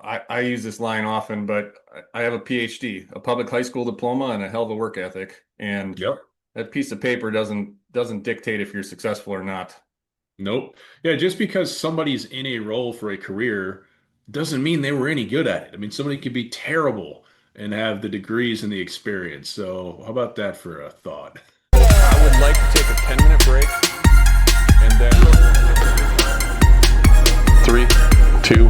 I use this line often, but I have a PhD, a public high school diploma, and a hell of a work ethic. And Yep. that piece of paper doesn't dictate if you're successful or not. Nope. Yeah, just because somebody's in a role for a career doesn't mean they were any good at it. I mean, somebody could be terrible and have the degrees and the experience. So, how about that for a thought? I would like to take a 10-minute break and then. Three, two,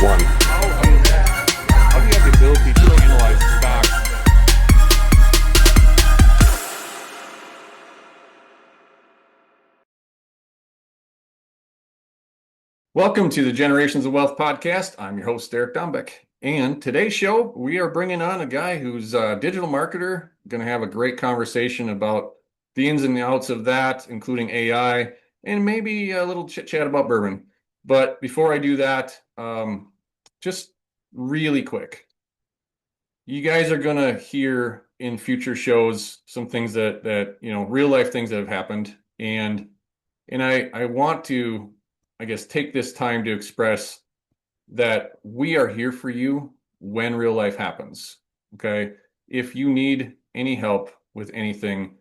one. How do you have the ability to analyze stocks? Welcome to the Generations of Wealth podcast. I'm your host, Derek Dombeck. And today's show, we are bringing on a guy who's a digital marketer, going to have a great conversation about the ins and outs of that, including AI, and maybe a little chit chat about bourbon. But before I do that, just really quick, you guys are going to hear in future shows some things that real life things that have happened. And I want to, I guess, take this time to express that we are here for you when real life happens. Okay. If you need any help with anything,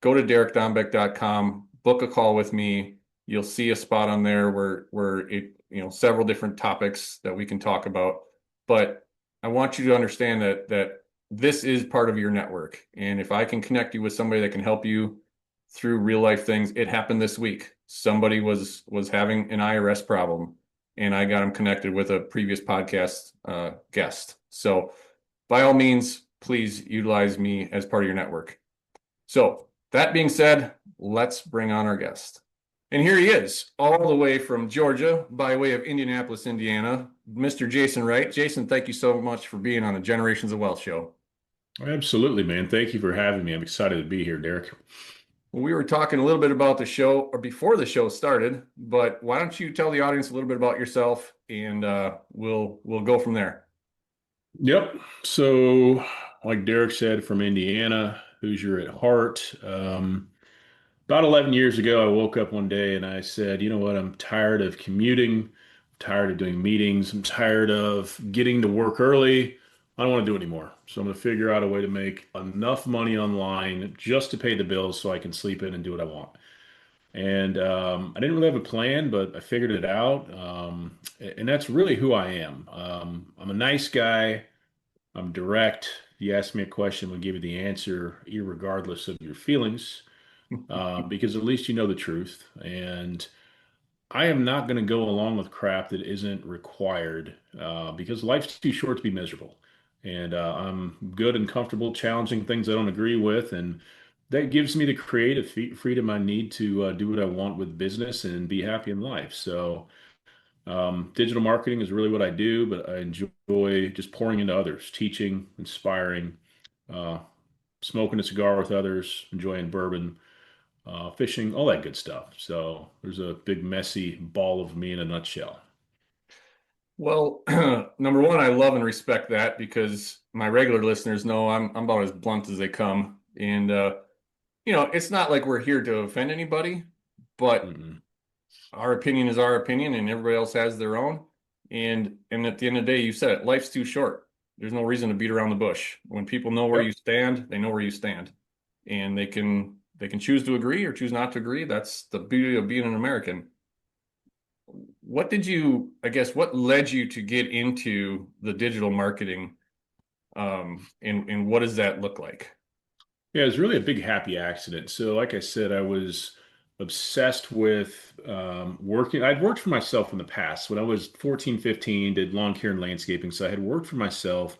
go to derekdombeck.com, book a call with me. You'll see a spot on there where it, several different topics that we can talk about. But I want you to understand that this is part of your network. And if I can connect you with somebody that can help you through real life things, it happened this week. Somebody was having an IRS problem, and I got them connected with a previous podcast guest. So by all means, please utilize me as part of your network. So that being said, let's bring on our guest. And here he is, all the way from Georgia by way of Indianapolis, Indiana, Mr. Jason Wright. Jason, thank you so much for being on the Generations of Wealth show. Absolutely, man. Thank you for having me. I'm excited to be here, Derek. We were talking a little bit about the show or before the show started, but why don't you tell the audience a little bit about yourself, and we'll go from there. Yep. So, like Derek said, from Indiana, Hoosier at heart. About 11 years ago, I woke up one day and I said, you know what? I'm tired of commuting. I'm tired of doing meetings. I'm tired of getting to work early. I don't want to do it anymore. So I'm going to figure out a way to make enough money online just to pay the bills so I can sleep in and do what I want. And I didn't really have a plan, but I figured it out. And that's really who I am. I'm a nice guy. I'm direct. If you ask me a question, I'll give you the answer, irregardless of your feelings, because at least you know the truth. And I am not going to go along with crap that isn't required, because life's too short to be miserable. And I'm good and comfortable challenging things I don't agree with. And that gives me the creative freedom I need to do what I want with business and be happy in life. So, digital marketing is really what I do, but I enjoy just pouring into others, teaching, inspiring, uh, smoking a cigar with others, enjoying bourbon, fishing, all that good stuff. So there's a big messy ball of me in a nutshell. Well, number one, I love and respect that because my regular listeners know I'm about as blunt as they come. And it's not like we're here to offend anybody, but Mm-mm. our opinion is our opinion and everybody else has their own. And at the end of the day, you said it, life's too short. There's no reason to beat around the bush. When people know where Yep. you stand, they know where you stand. And they can choose to agree or choose not to agree. That's the beauty of being an American. What led you to get into the digital marketing? And what does that look like? Yeah, it was really a big happy accident. So, like I said, I was obsessed with working. I'd worked for myself in the past. When I was 14, 15, did lawn care and landscaping. So I had worked for myself.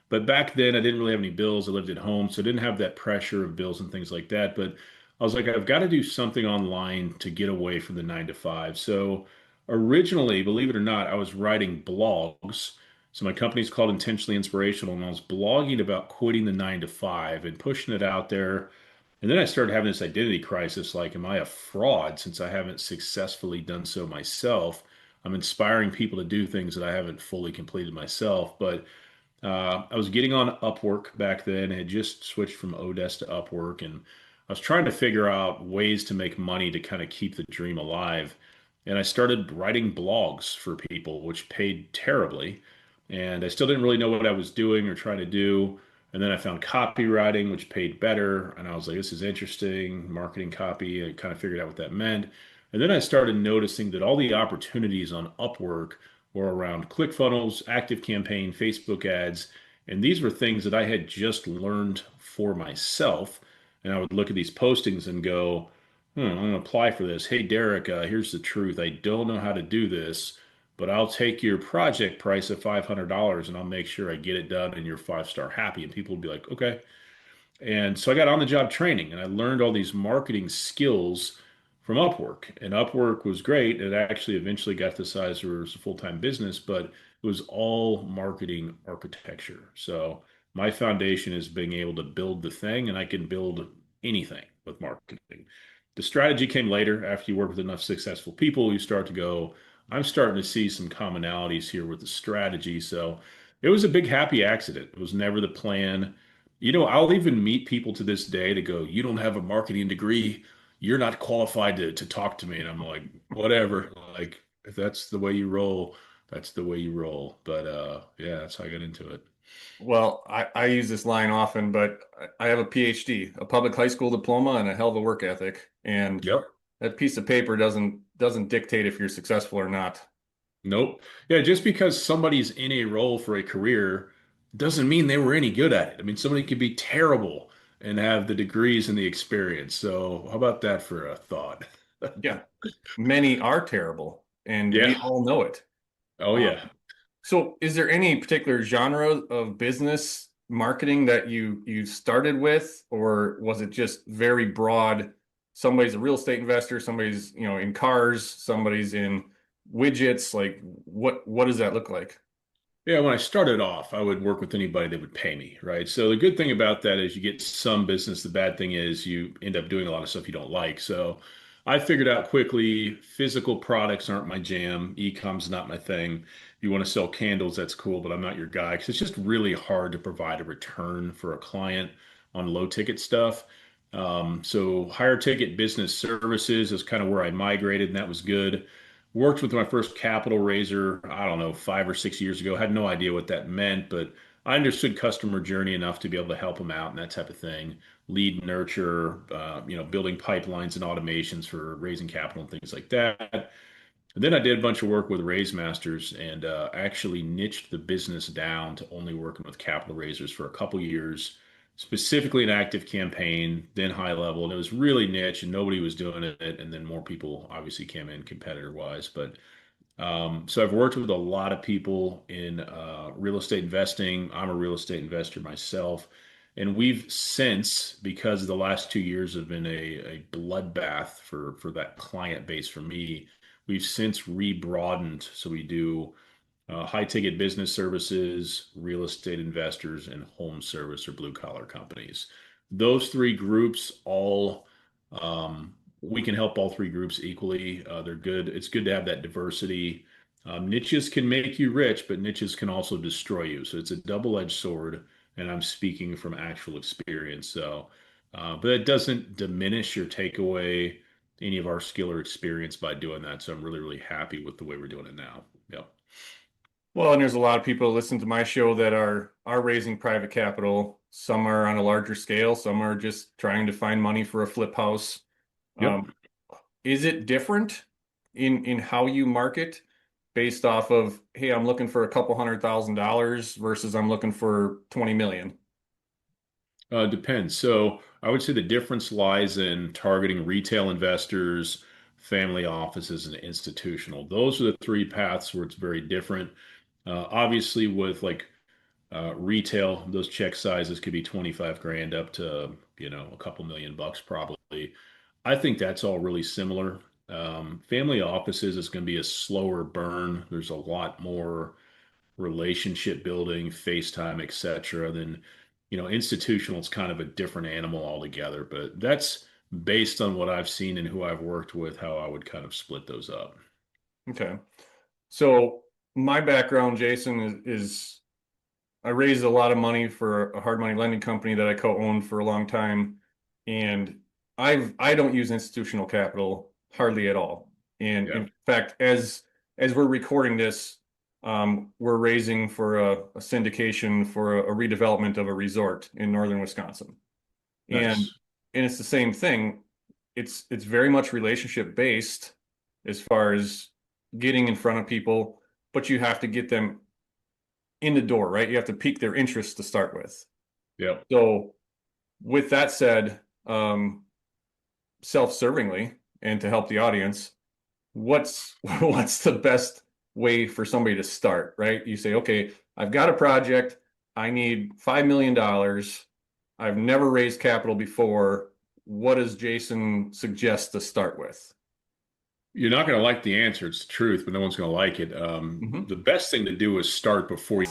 But back then, I didn't really have any bills. I lived at home, so I didn't have that pressure of bills and things like that. But I was like, I've got to do something online to get away from the 9 to 5. So originally, believe it or not, I was writing blogs. So my company's called Intentionally Inspirational, and I was blogging about quitting the 9 to 5 and pushing it out there. And then I started having this identity crisis, like, am I a fraud since I haven't successfully done so myself? I'm inspiring people to do things that I haven't fully completed myself. But I was getting on Upwork back then. I had just switched from Odesk to Upwork, and I was trying to figure out ways to make money to kind of keep the dream alive. And I started writing blogs for people, which paid terribly. and I still didn't really know what I was doing or trying to do. And then I found copywriting, which paid better. And I was like, this is interesting, marketing copy. I kind of figured out what that meant. And then I started noticing that all the opportunities on Upwork were around ClickFunnels, ActiveCampaign, Facebook ads. And these were things that I had just learned for myself. And I would look at these postings and go, I'm going to apply for this. Hey, Derek, here's the truth. I don't know how to do this, but I'll take your project price of $500 and I'll make sure I get it done and you're 5-star happy. And people would be like, okay. And so I got on the job training and I learned all these marketing skills from Upwork. And Upwork was great. It actually eventually got to the size where it was a full-time business, but it was all marketing architecture. So my foundation is being able to build the thing, and I can build anything with marketing. The strategy came later after you work with enough successful people. You start to go, I'm starting to see some commonalities here with the strategy. So it was a big happy accident. It was never the plan. I'll even meet people to this day to go, you don't have a marketing degree. You're not qualified to talk to me. And I'm like, whatever. Like, if that's the way you roll, that's the way you roll. But yeah, that's how I got into it. Well, I use this line often, but I have a PhD, a public high school diploma, and a hell of a work ethic. And Yep. that piece of paper doesn't dictate if you're successful or not. Nope. Yeah, just because somebody's in a role for a career doesn't mean they were any good at it. I mean, somebody could be terrible and have the degrees and the experience. So, how about that for a thought? Yeah, many are terrible, and we Yeah. all know it. Oh, Um, yeah. so, is there any particular genre of business marketing that you started with, or was it just very broad? Somebody's a real estate investor, somebody's in cars, somebody's in widgets. Like, what does that look like? Yeah, when I started off, I would work with anybody that would pay me, right? So the good thing about that is you get some business. The bad thing is you end up doing a lot of stuff you don't like. So I figured out quickly physical products aren't my jam. E-com's not my thing. If you want to sell candles, that's cool, but I'm not your guy because it's just really hard to provide a return for a client on low ticket stuff. So higher ticket business services is kind of where I migrated, and that was good. Worked with my first capital raiser, I don't know, 5 or 6 years ago. Had no idea what that meant, but I understood customer journey enough to be able to help them out and that type of thing. Lead nurture, building pipelines and automations for raising capital and things like that. And then I did a bunch of work with Raise Masters and actually niched the business down to only working with capital raisers for a couple years, specifically an active campaign, then high level. And it was really niche and nobody was doing it. And then more people obviously came in competitor wise. But so I've worked with a lot of people in real estate investing. I'm a real estate investor myself. And we've since, because the last 2 years have been a bloodbath for that client base for me, we've since re-broadened. So we do high ticket business services, real estate investors, and home service or blue collar companies. Those three groups all, we can help all three groups equally. They're good. It's good to have that diversity. Niches can make you rich, but niches can also destroy you. So it's a double-edged sword. And I'm speaking from actual experience. So, but it doesn't diminish or take away any of our skill or experience by doing that. So I'm really, really happy with the way we're doing it now. Yep. Well, and there's a lot of people that listen to my show that are raising private capital. Some are on a larger scale, some are just trying to find money for a flip house. Yep. Is it different in how you market based off of, hey, I'm looking for a couple $100,000 versus I'm looking for 20 million? Depends. So I would say the difference lies in targeting retail investors, family offices, and institutional. Those are the three paths where it's very different. Obviously, with like retail, those check sizes could be 25 grand up to, a couple $1 million probably. I think that's all really similar. Family offices is going to be a slower burn. There's a lot more relationship building, FaceTime, etc. Then, institutional is kind of a different animal altogether. But that's based on what I've seen and who I've worked with, how I would kind of split those up. Okay. So my background, Jason, is I raised a lot of money for a hard money lending company that I co-owned for a long time. And I don't use institutional capital hardly at all. And Yeah. in fact, as we're recording this, we're raising for a syndication for a redevelopment of a resort in northern Wisconsin. And Nice. and it's the same thing. It's very much relationship based as far as getting in front of people, but you have to get them in the door, right? You have to pique their interest to start with. Yep. So with that said, self-servingly and to help the audience, what's the best way for somebody to start, right? You say, okay, I've got a project. I need $5 million. I've never raised capital before. What does Jason suggest to start with? You're not going to like the answer. It's the truth, but no one's going to like it. Mhm. The best thing to do is start before you.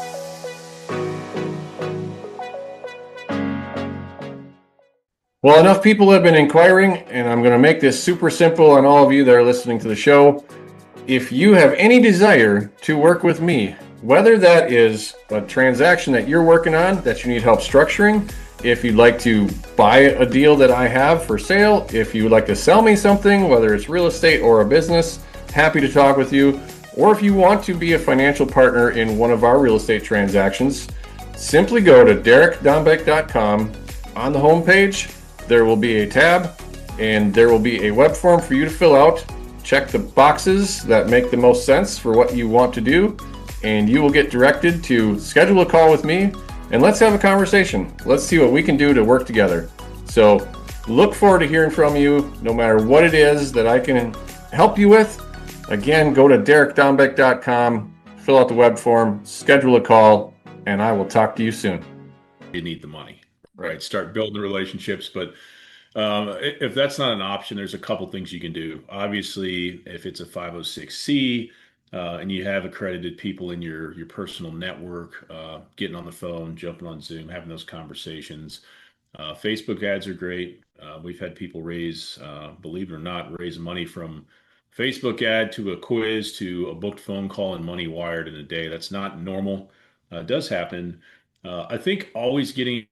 Well, enough people have been inquiring, and I'm going to make this super simple on all of you that are listening to the show. If you have any desire to work with me, whether that is a transaction that you're working on that you need help structuring, if you'd like to buy a deal that I have for sale, if you would like to sell me something, whether it's real estate or a business, happy to talk with you. Or if you want to be a financial partner in one of our real estate transactions, simply go to derekdombeck.com. On the homepage, there will be a tab and there will be a web form for you to fill out. Check the boxes that make the most sense for what you want to do, and you will get directed to schedule a call with me, and let's have a conversation. Let's see what we can do to work together. So look forward to hearing from you, no matter what it is that I can help you with. Again, go to derekdombeck.com, fill out the web form, schedule a call, and I will talk to you soon. You need the money, Right. right? Start building the relationships. But if that's not an option, there's a couple things you can do. Obviously, if it's a 506c and you have accredited people in your personal network, getting on the phone, jumping on Zoom, having those conversations. Facebook ads are great. We've had people raise, believe it or not, raise money from Facebook ad to a quiz to a booked phone call and money wired in a day. That's not normal. It does happen. I think always getting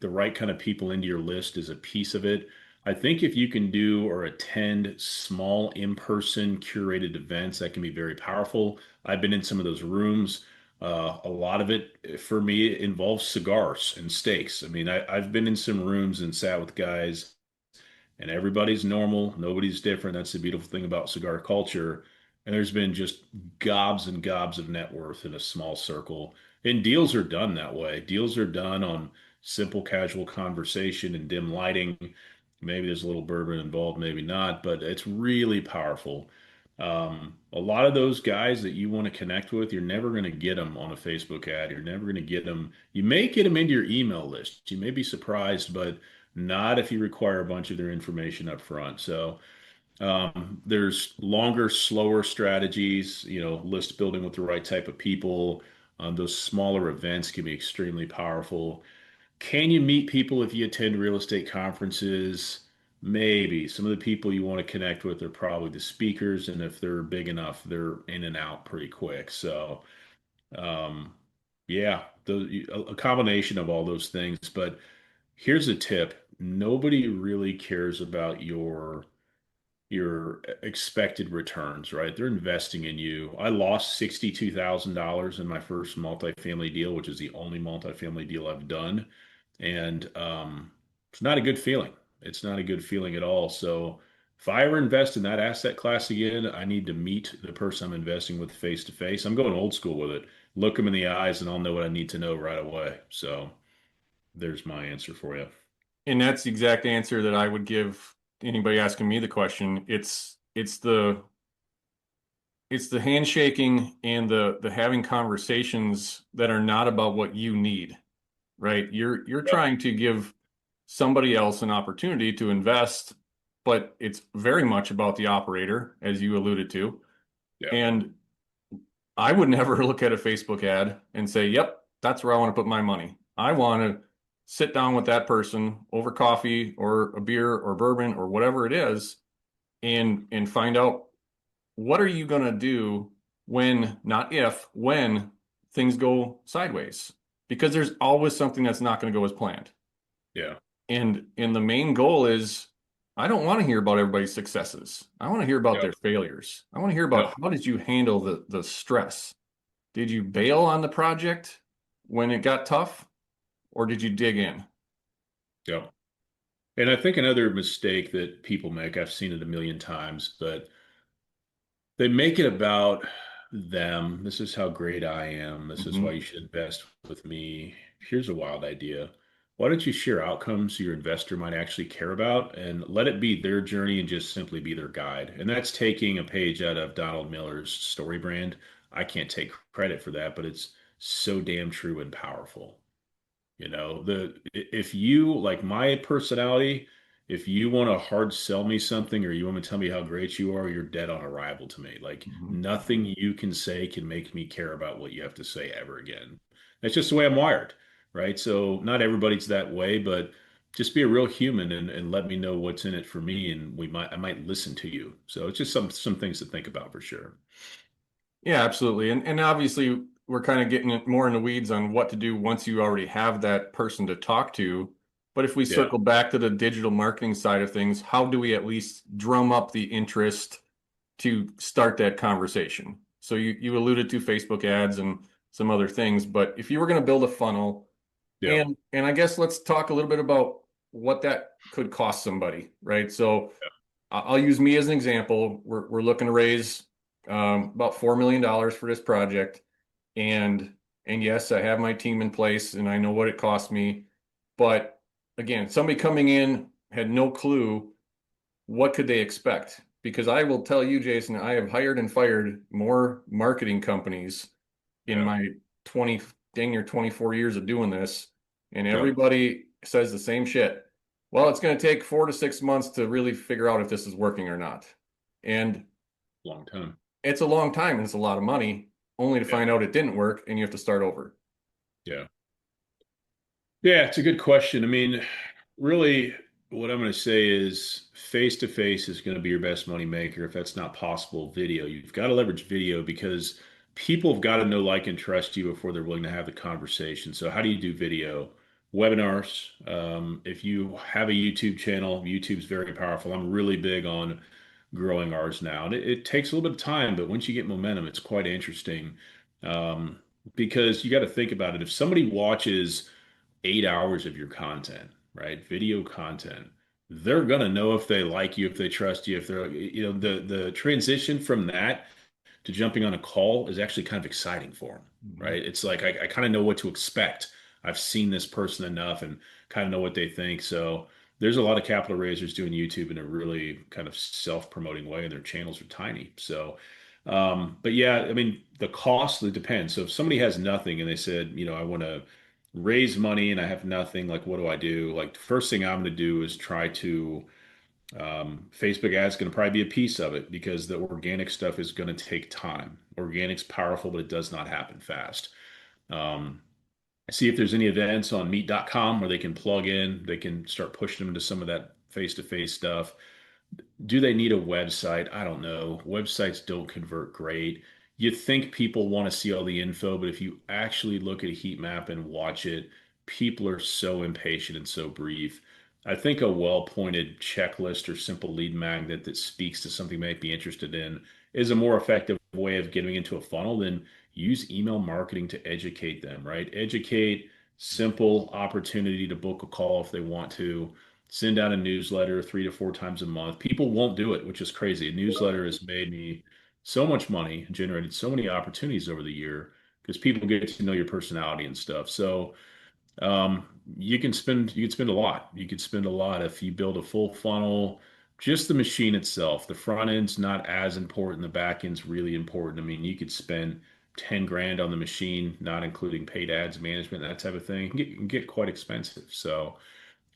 the right kind of people into your list is a piece of it. I think if you can do or attend small in-person curated events, that can be very powerful. I've been in some of those rooms. A lot of it for me involves cigars and steaks. I mean, I've been in some rooms and sat with guys, and everybody's normal. Nobody's different. That's the beautiful thing about cigar culture. And there's been just gobs and gobs of net worth in a small circle. And deals are done that way. Deals are done on simple, casual conversation and dim lighting. Maybe there's a little bourbon involved, maybe not, but it's really powerful. A lot of those guys that you want to connect with, you're never going to get them on a Facebook ad. You're never going to get them. You may get them into your email list. You may be surprised, but not if you require a bunch of their information up front. So there's longer, slower strategies, list building with the right type of people. Those smaller events can be extremely powerful. Can you meet people if you attend real estate conferences? Maybe. Some of the people you want to connect with are probably the speakers, and if they're big enough, they're in and out pretty quick. So, um, yeah, a combination of all those things. But here's a tip. Nobody really cares about your expected returns, right? They're investing in you. I lost $62,000 in my first multifamily deal, which is the only multifamily deal I've done. And it's not a good feeling. It's not a good feeling at all. So if I ever invest in that asset class again, I need to meet the person I'm investing with face to face. I'm going old school with it. Look them in the eyes and I'll know what I need to know right away. So there's my answer for you. And that's the exact answer that I would give anybody asking me the question. It's the handshaking and the having conversations that are not about what you need, right? You're Yep. trying to give somebody else an opportunity to invest, but it's very much about the operator, as you alluded to. Yeah. And I would never look at a Facebook ad and say, yep, that's where I want to put my money. I want to sit down with that person over coffee or a beer or bourbon or whatever it is and find out what are you going to do when, not if, when things go sideways? Because there's always something that's not going to go as planned. Yeah. And the main goal is I don't want to hear about everybody's successes. I want to hear about Yep. their failures. I want to hear about Yep. how did you handle the stress? did you bail on the project when it got tough, or did you dig in? Yeah. And I think another mistake that people make, I've seen it a million times, but they make it about them. This is how great I am. This is why Mhm. you should invest with me. Here's a wild idea. Why don't you share outcomes your investor might actually care about and let it be their journey and just simply be their guide? And that's taking a page out of Donald Miller's story brand. I can't take credit for that, but it's so damn true and powerful. The if you like my personality, if you want to hard sell me something or you want to tell me how great you are, you're dead on arrival to me. Like Mhm. nothing you can say can make me care about what you have to say ever again. That's just the way I'm wired, right? So not everybody's that way, but just be a real human and let me know what's in it for me, and I might listen to you. So it's just some things to think about for sure. Yeah, absolutely. And obviously we're kind of getting more in the weeds on what to do once you already have that person to talk to. But if we Yeah, circle back to the digital marketing side of things, how do we at least drum up the interest to start that conversation? So you alluded to Facebook ads and some other things, but if you were going to build a funnel, yeah, and I guess let's talk a little bit about what that could cost somebody, right? So I'll use me as an example. We're looking to raise about $4 million for this project, and yes, I have my team in place, and I know what it cost me. But again, somebody coming in had no clue what could they expect. Because I will tell you, Jason, I have hired and fired more marketing companies in yeah, my 20, dang near 24 years of doing this, and yeah. everybody says the same shit. Well, it's going to take 4 to 6 months to really figure out if this is working or not. And Long time. it's a long time and it's a lot of money only to Yeah, find out it didn't work and you have to start over. yeah. Yeah, it's a good question. I mean, really, what I'm going to say is face to face is going to be your best money maker. If that's not possible, video. You've got to leverage video because people have got to know, like, and trust you before they're willing to have the conversation. So, how do you do video? Webinars. If you have a YouTube channel, YouTube's very powerful. I'm really big on growing ours now. And it takes a little bit of time, but once you get momentum, it's quite interesting. Um, because you got to think about it. If somebody watches 8 hours of your content, right? Video content. They're gonna know if they like you, if they trust you, if they're, the transition from that to jumping on a call is actually kind of exciting for them, Mhm. right? It's like I kind of know what to expect. I've seen this person enough and kind of know what they think. So there's a lot of capital raisers doing YouTube in a really kind of self-promoting way, and their channels are tiny. So, but yeah, I mean, the cost, it depends. So if somebody has nothing and they said, I want to raise money and I have nothing, like, what do I do? Like, the first thing I'm going to do is try to Facebook ads going to probably be a piece of it because the organic stuff is going to take time. Organic's powerful, but it does not happen fast. Um, See if there's any events on meet.com where they can plug in, they can start pushing them to some of that face-to-face stuff. Do they need a website? I don't know. Websites don't convert great. You think people want to see all the info, but if you actually look at a heat map and watch it, people are so impatient and so brief. I think a well-pointed checklist or simple lead magnet that speaks to something they might be interested in is a more effective way of getting into a funnel than use email marketing to educate them, right? Educate, simple opportunity to book a call if they want to, send out a newsletter 3 to 4 times a month. People won't do it, which is crazy. A newsletter has made me so much money, generated so many opportunities over the year because people get to know your personality and stuff. So you can spend a lot. You could spend a lot if you build a full funnel. Just the machine itself. The front end's not as important. The back end's really important. I mean, you could spend 10 grand on the machine, not including paid ads management, that type of thing. It can get quite expensive. So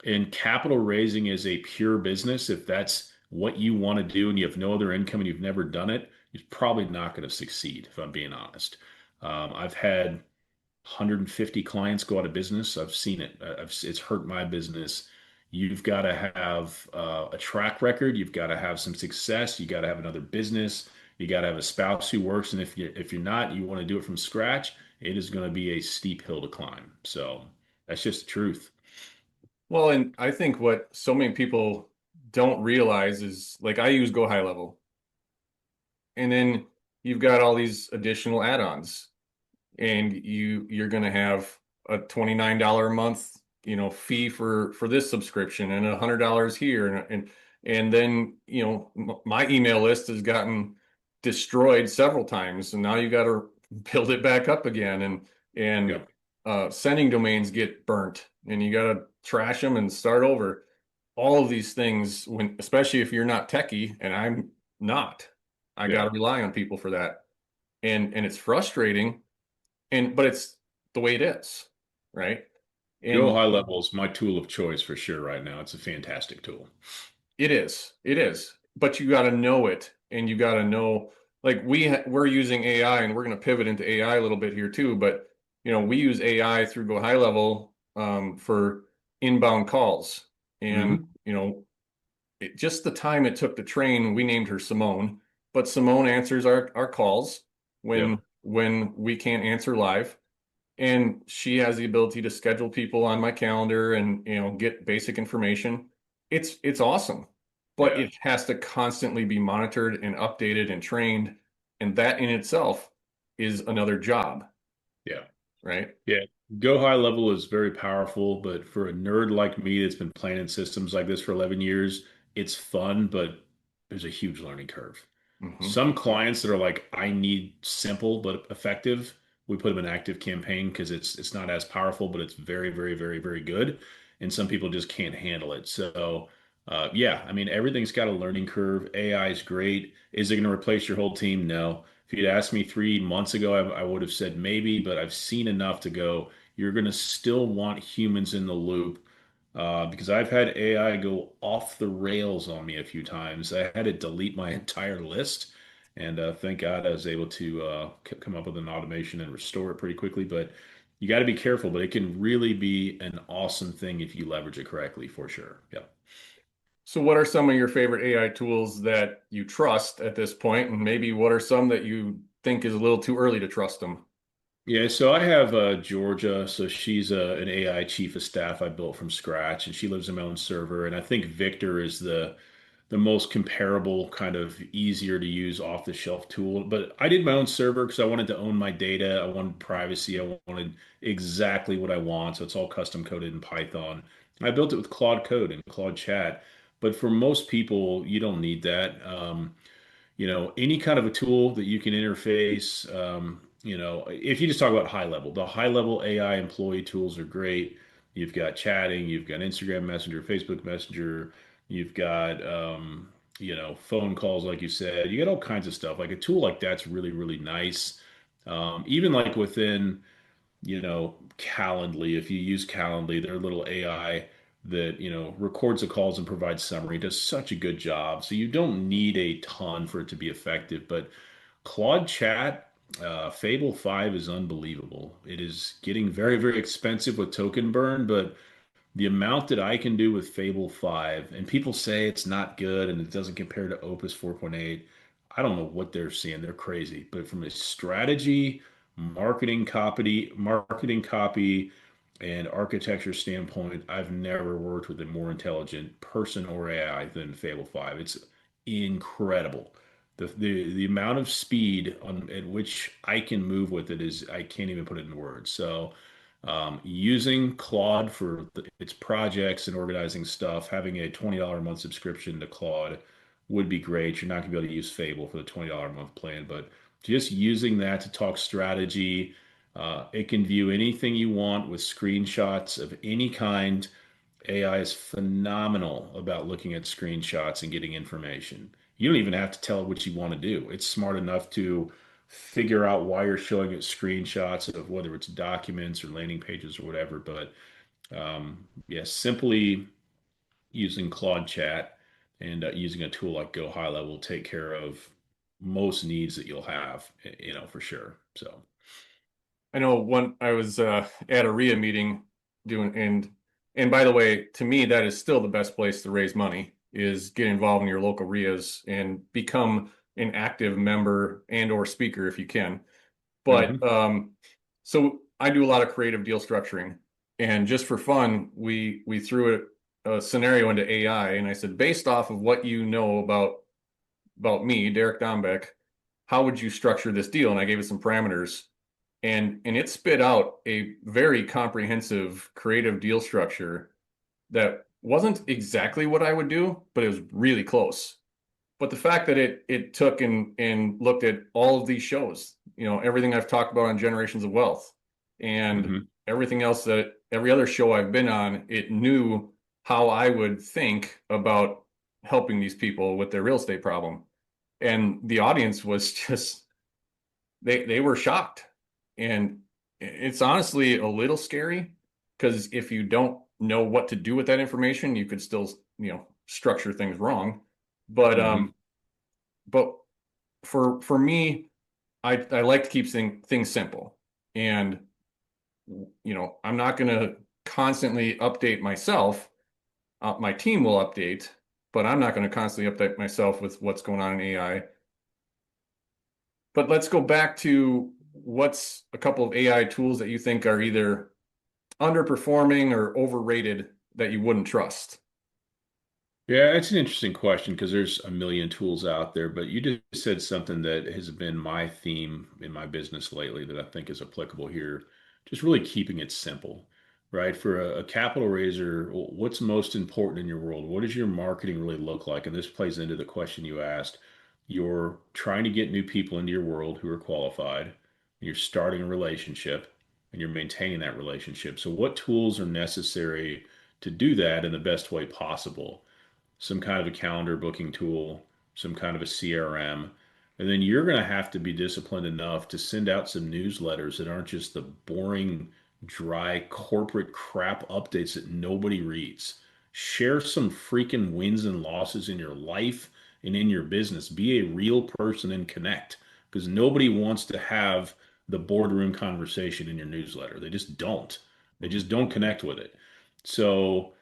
and capital raising is a pure business. If that's what you want to do and you have no other income and you've never done it, you're probably not going to succeed, if I'm being honest. I've had 150 clients go out of business. I've seen it. It's hurt my business. You've got to have a track record. You've got to have some success. You got to have another business. You got to have a spouse who works. And if you're not, you want to do it from scratch, it is going to be a steep hill to climb. So that's just the truth. Well, and I think what so many people don't realize is like I use Go High Level, and then you've got all these additional add-ons. and you're going to have a $29 a month, fee for this subscription and $100 here. And then, my email list has gotten destroyed several times. And now you got to build it back up again. And Yep. sending domains get burnt and you got to trash them and start over. All of these things, especially if you're not techie, and I'm not, I got Yeah. to rely on people for that. And it's frustrating, but it's the way it is, right? Go And high level is my tool of choice for sure right now. It's a fantastic tool. it is, but you got to know it, and you got to know, like we're using AI, and we're going to pivot into AI a little bit here too. But we use AI through Go High Level for inbound calls, and Hmm. just the time it took to train. We named her Simone, but Simone answers our calls when Yep. we can't answer live. And she has the ability to schedule people on my calendar and get basic information. It's awesome, but Yeah. it has to constantly be monitored and updated and trained, and that in itself is another job, Yeah. right? Yeah. Go high level is very powerful, but for a nerd like me that's been playing in systems like this for 11 years, it's fun, but there's a huge learning curve. Hmm. Some clients that are like, I need simple but effective, we put them in active campaign because it's not as powerful, but it's very, very, very, very good. And some people just can't handle it. So yeah, I mean, everything's got a learning curve. AI is great. Is it going to replace your whole team? No. If you'd asked me 3 months ago, I would have said maybe, but I've seen enough to go, you're going to still want humans in the loop. Because I've had AI go off the rails on me a few times. I had to delete my entire list, and thank God I was able to come up with an automation and restore it pretty quickly. But you got to be careful, but it can really be an awesome thing if you leverage it correctly, for sure. Yeah. So what are some of your favorite AI tools that you trust at this point, and maybe what are some that you think is a little too early to trust them? Yeah, so I have Georgia. So she's an AI chief of staff I built from scratch, and she lives in my own server. And I think Victor is the most comparable, kind of easier to use off the shelf tool. But I did my own server because I wanted to own my data. I wanted privacy. I wanted exactly what I want. So it's all custom coded in Python. I built it with Claude Code and Claude Chat. But for most people, you don't need that. Any kind of a tool that you can interface, if you just talk about high level, the high level AI employee tools are great. You've got chatting, you've got Instagram Messenger, Facebook Messenger, you've got, phone calls, like you said, you got all kinds of stuff. Like a tool like that's really, really nice. Even like within Calendly, if you use Calendly, their little AI that, records the calls and provides summary, does such a good job. So you don't need a ton for it to be effective. But Claude Chat, Fable 5 is unbelievable. It is getting very, very expensive with token burn, but the amount that I can do with Fable 5, and people say it's not good and it doesn't compare to Opus 4.8. I don't know what they're seeing. They're crazy. But from a strategy, marketing copy, and architecture standpoint, I've never worked with a more intelligent person or AI than Fable 5. It's incredible. The amount of speed at which I can move with it is I can't even put it in words. So using Claude for its projects and organizing stuff, having a $20 a month subscription to Claude would be great. You're not going to be able to use Fable for the $20 a month plan, but just using that to talk strategy, it can view anything you want with screenshots of any kind. AI is phenomenal about looking at screenshots and getting information. You don't even have to tell it what you want to do. It's smart enough to figure out why you're showing it screenshots of whether it's documents or landing pages or whatever. But yeah, simply using Claude Chat and using a tool like Go High Level will take care of most needs that you'll have, for sure. So, I know one I was at a RIA meeting doing and by the way, to me that is still the best place to raise money is get involved in your local RIAs and become an active member and or speaker if you can. But mhm. so I do a lot of creative deal structuring, and just for fun, we threw a scenario into AI, and I said, based off of what you know about me, Derek Dombeck, how would you structure this deal? And I gave it some parameters, and it spit out a very comprehensive creative deal structure that wasn't exactly what I would do, but it was really close. But the fact that it took and looked at all of these shows, everything I've talked about on Generations of Wealth and Hmm. everything else, that every other show I've been on, it knew how I would think about helping these people with their real estate problem. And the audience was just, they were shocked. And it's honestly a little scary, because if you don't know what to do with that information, you could still, structure things wrong. But Hmm. but for me, I like to keep things simple. And I'm not going to constantly update myself. My team will update, but I'm not going to constantly update myself with what's going on in AI. But let's go back to what's a couple of AI tools that you think are either underperforming or overrated that you wouldn't trust. Yeah, it's an interesting question because there's a million tools out there, but you just said something that has been my theme in my business lately that I think is applicable here. Just really keeping it simple, right? For a capital raiser, what's most important in your world? What does your marketing really look like? And this plays into the question you asked. You're trying to get new people into your world who are qualified. You're starting a relationship and you're maintaining that relationship. So, what tools are necessary to do that in the best way possible? Some kind of a calendar booking tool, some kind of a CRM. And then you're going to have to be disciplined enough to send out some newsletters that aren't just the boring, dry corporate crap updates that nobody reads. Share some freaking wins and losses in your life and in your business. Be a real person and connect, because nobody wants to have the boardroom conversation in your newsletter. They just don't. They just don't connect with it. So,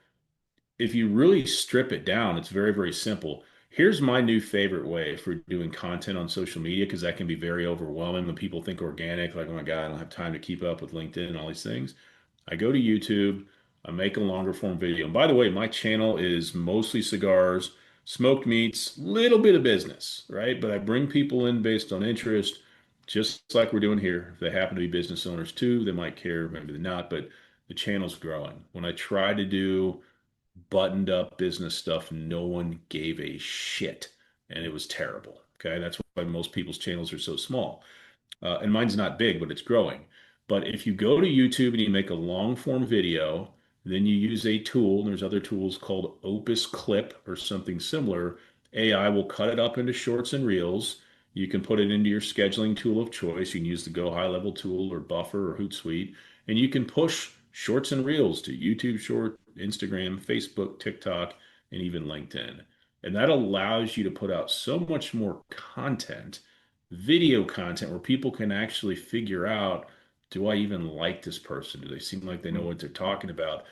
if you really strip it down, it's very, very simple. Here's my new favorite way for doing content on social media, because that can be very overwhelming when people think organic, like, oh my God, I don't have time to keep up with LinkedIn and all these things. I go to YouTube, I make a longer form video. And by the way, my channel is mostly cigars, smoked meats, little bit of business, right? But I bring people in based on interest, just like we're doing here. If they happen to be business owners too, they might care, maybe they're not, but the channel's growing. When I try to do buttoned up business stuff, no one gave a shit. And it was terrible. Okay. That's why most people's channels are so small. And mine's not big, but it's growing. But if you go to YouTube and you make a long form video, then you use a tool, and there's other tools called Opus Clip or something similar. AI will cut it up into shorts and reels. You can put it into your scheduling tool of choice. You can use the Go High Level tool or Buffer or Hootsuite, and you can push shorts and reels to YouTube Short, Instagram, Facebook, TikTok, and even LinkedIn. And that allows you to put out so much more content, video content, where people can actually figure out, do I even like this person? Do they seem like they know what they're talking about?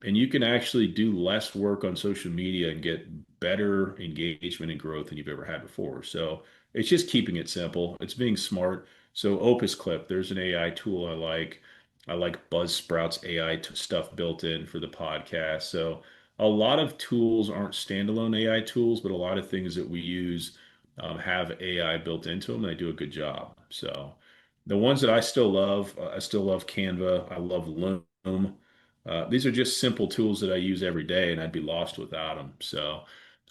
And you can actually do less work on social media and get better engagement and growth than you've ever had before. So it's just keeping it simple. It's being smart. So Opus Clip, there's an AI tool I like. I like Buzzsprout's AI stuff built in for the podcast. So a lot of tools aren't standalone AI tools, but a lot of things that we use have AI built into them, and they do a good job. So the ones that I still love Canva. I love Loom. These are just simple tools that I use every day, and I'd be lost without them. So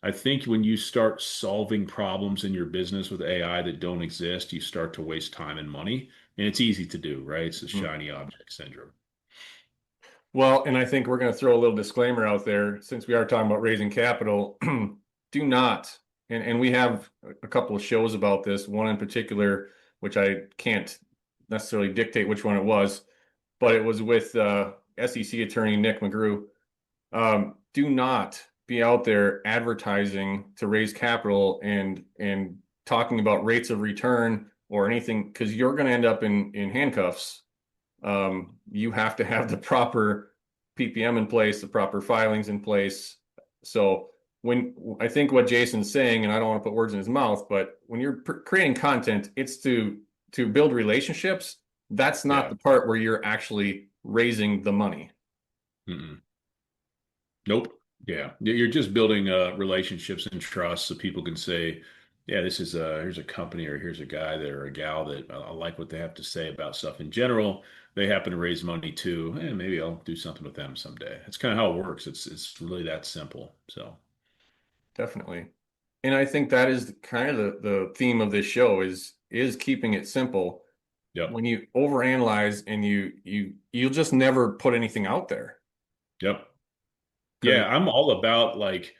I think when you start solving problems in your business with AI that don't exist, you start to waste time and money. And it's easy to do, right? It's the Mhm. shiny object syndrome. Well, and I think we're going to throw a little disclaimer out there, since we are talking about raising capital. Do not, and we have a couple of shows about this, one in particular, which I can't necessarily dictate which one it was, but it was with SEC attorney Nick McGrew. Do not be out there advertising to raise capital and talking about rates of return or anything, because you're going to end up in handcuffs. You have to have the proper PPM in place, the proper filings in place. So when I think what Jason's saying, and I don't want to put words in his mouth, but when you're creating content, it's to build relationships. That's not Yeah. the part where you're actually raising the money. Mm-mm. Nope. Yeah. You're just building relationships and trust so people can say, yeah, this is here's a company or here's a guy that or a gal that I like what they have to say about stuff in general. They happen to raise money too, and maybe I'll do something with them someday. That's kind of how it works. It's really that simple. So, Definitely. And I think that is kind of the theme of this show is keeping it simple. yep, When you overanalyze and you'll just never put anything out there. yep. Because Yeah, I'm all about like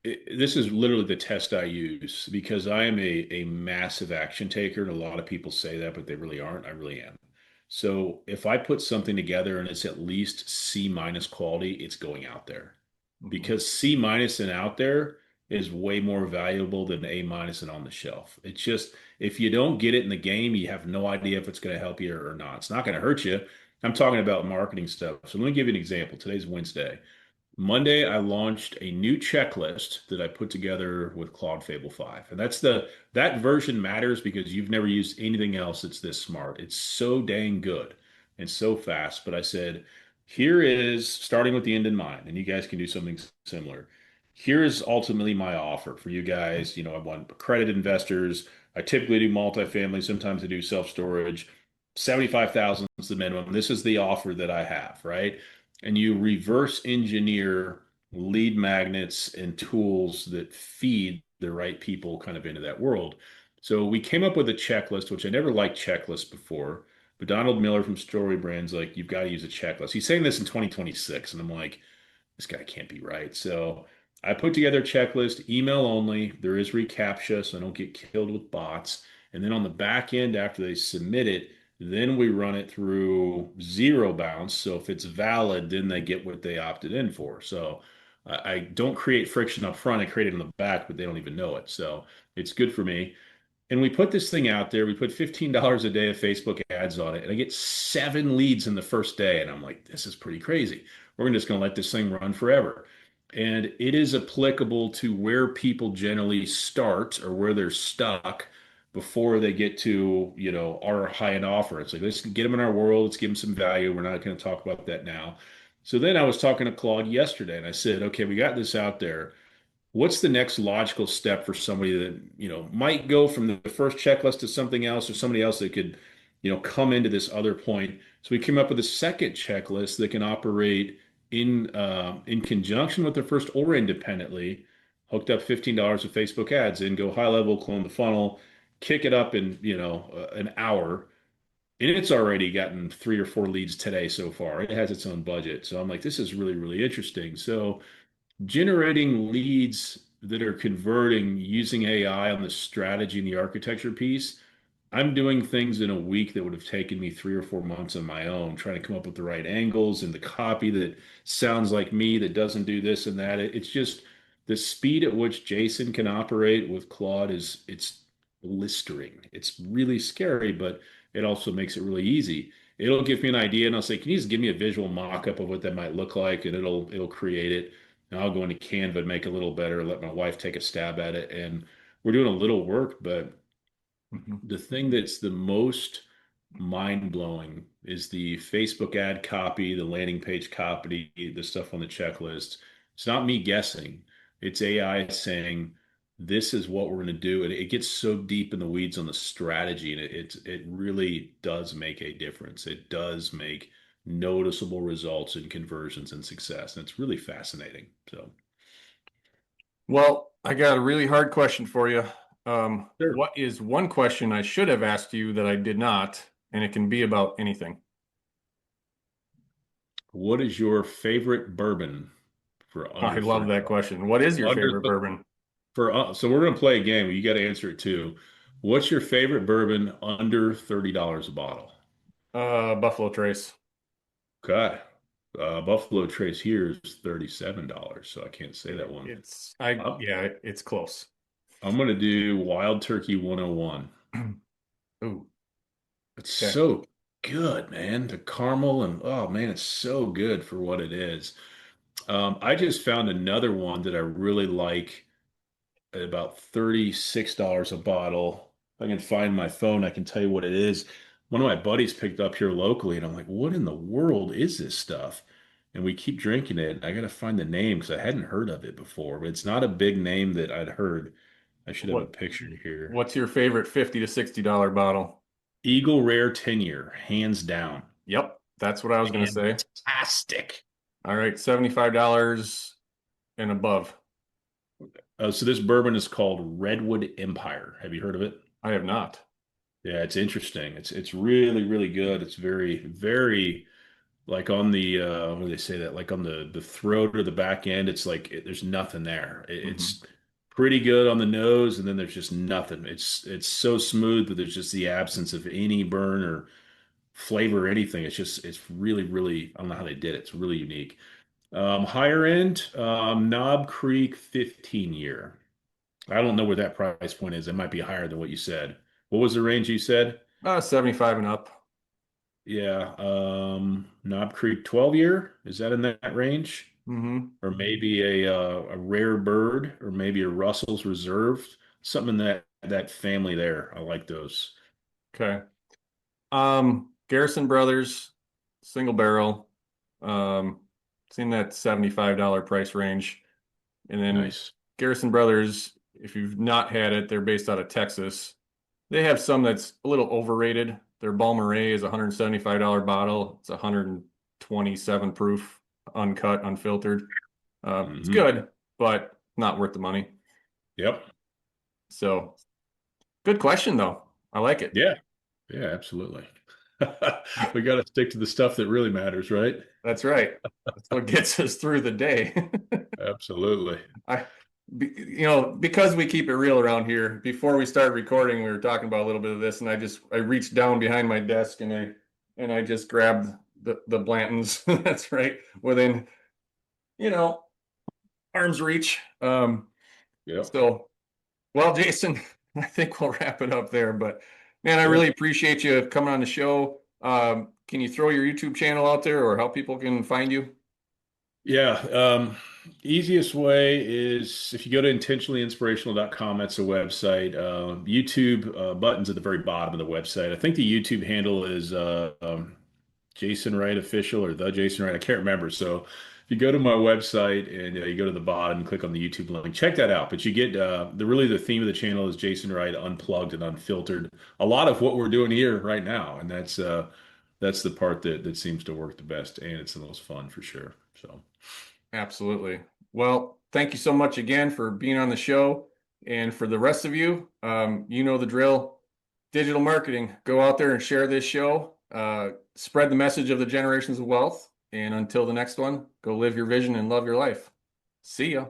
this is literally the test I use because I am a massive action taker, and a lot of people say that, but they really aren't. I really am. So if I put something together and it's at least C minus quality, it's going out there because C minus and out there is way more valuable than A minus and on the shelf. It's just if you don't get it in the game, you have no idea if it's going to help you or not. It's not going to hurt you. I'm talking about marketing stuff. So let me give you an example. Today's Wednesday. Monday, I launched a new checklist that I put together with Claude Fable 5. And that version matters because you've never used anything else that's this smart. It's so dang good and so fast. But I said, here is starting with the end in mind, and you guys can do something similar. Here is ultimately my offer for you guys. I want accredited investors. I typically do multifamily, sometimes I do self-storage. 75,000 is the minimum. This is the offer that I have, right? And you reverse engineer lead magnets and tools that feed the right people kind of into that world. So we came up with a checklist, which I never liked checklists before. But Donald Miller from Story Brand's like, you've got to use a checklist. He's saying this in 2026. And I'm like, this guy can't be right. So I put together a checklist, email only. There is reCAPTCHA, so I don't get killed with bots. And then on the back end, after they submit it, then we run it through zero bounce. So if it's valid, then they get what they opted in for. So I don't create friction up front. I create it in the back, but they don't even know it. So it's good for me. And we put this thing out there. We put $15 a day of Facebook ads on it, and I get 7 leads in the first day. And I'm like, this is pretty crazy. We're just going to let this thing run forever. And it is applicable to where people generally start or where they're stuck before they get to, our high-end offer. It's like, let's get them in our world. Let's give them some value. We're not going to talk about that now. So then I was talking to Claude yesterday, and I said, okay, we got this out there. What's the next logical step for somebody that might go from the first checklist to something else, or somebody else that could come into this other point? So we came up with a second checklist that can operate in conjunction with the first or independently. Hooked up $15 of Facebook ads and go high level, clone the funnel, kick it up in an hour, and it's already gotten 3 or 4 leads today so far. It has its own budget, so I'm like, this is really, really interesting. So generating leads that are converting using AI on the strategy and the architecture piece, I'm doing things in a week that would have taken me 3 or 4 months on my own, trying to come up with the right angles and the copy that sounds like me, that doesn't do this and that. It's just the speed at which Jason can operate with Claude it's blistering. It's really scary, but it also makes it really easy. It'll give me an idea and I'll say, can you just give me a visual mock-up of what that might look like? And it'll create it. And I'll go into Canva and make it a little better, let my wife take a stab at it. And we're doing a little work, but Mhm. the thing that's the most mind blowing is the Facebook ad copy, the landing page copy, the stuff on the checklist. It's not me guessing, it's AI saying, this is what we're going to do. And it gets so deep in the weeds on the strategy, and it really does make a difference. It does make noticeable results in conversions and success. And it's really fascinating. So, Well, I got a really hard question for you. sure. What is one question I should have asked you that I did not? And it can be about anything. What is your favorite bourbon for I under love that 30? question. What is your Under favorite bourbon? so we're gonna play a game. You got to answer it too. What's your favorite bourbon under $30 a bottle? Buffalo Trace. Okay. Buffalo Trace here is $37, so I can't say that one. I'm, Yeah, it's close. I'm gonna do Wild Turkey 101. Ooh, It's okay. so good, man. The caramel and oh man, it's so good for what it is. I just found another one that I really like at about $36 a bottle. If I can find my phone, I can tell you what it is. One of my buddies picked up here locally, and I'm like, what in the world is this stuff? And we keep drinking it. I got to find the name because I hadn't heard of it before, but it's not a big name that I'd heard. I should have a What picture here. what's your favorite $50 to $60 bottle? Eagle Rare 10-year, hands down. Yep, that's what I was going to say. Fantastic. All right, $75 and above. So this bourbon is called Redwood Empire. Have you heard of it? I have not. Yeah, it's interesting. It's really, really good. It's very, very like on the what do they say that? Like on the throat or the back end, it's like there's nothing there. Hmm. It's pretty good on the nose, and then there's just nothing. It's so smooth that there's just the absence of any burn or flavor or anything. It's really, really, I don't know how they did it. It's really unique. Higher end, Knob Creek 15-year. I don't know where that price point is. It might be higher than what you said. What was the range you said? 75 and up. Yeah, Knob Creek 12-year. Is that in that range? Hmm. Or maybe a rare bird, or maybe a Russell's Reserve, something in that family there. I like those. Okay. Garrison Brothers, single barrel. It's in that $75 price range. And then Nice. Garrison Brothers, if you've not had it, they're based out of Texas. They have some that's a little overrated. Their Balmorhea is a $175 bottle. It's 127 proof, uncut, unfiltered. It's Hmm. good, but not worth the money. Yep. So good question though. I like it. Yeah. Yeah, absolutely. We got to stick to the stuff that really matters, right? That's right. That's what gets us through the day. Absolutely. I, because we keep it real around here, before we started recording, we were talking about a little bit of this, and I reached down behind my desk and I just grabbed the Blantons. That's right. Within, you know, arm's reach. Yep. So, well, Jason, I think we'll wrap it up there, but man, I Yep. really appreciate you coming on the show. Can you throw your YouTube channel out there or how people can find you? Yeah. Easiest way is if you go to intentionallyinspirational.com, that's a website. YouTube buttons at the very bottom of the website. I think the YouTube handle is Jason Wright Official or the Jason Wright. I can't remember. So if you go to my website and you go to the bottom and click on the YouTube link, check that out. But you get the theme of the channel is Jason Wright unplugged and unfiltered. A lot of what we're doing here right now, and that's the part that seems to work the best, and it's the most fun for sure. So. Absolutely. Well, thank you so much again for being on the show. And for the rest of you, you know the drill. Digital marketing. Go out there and share this show. Spread the message of the generations of wealth. And until the next one, go live your vision and love your life. See ya.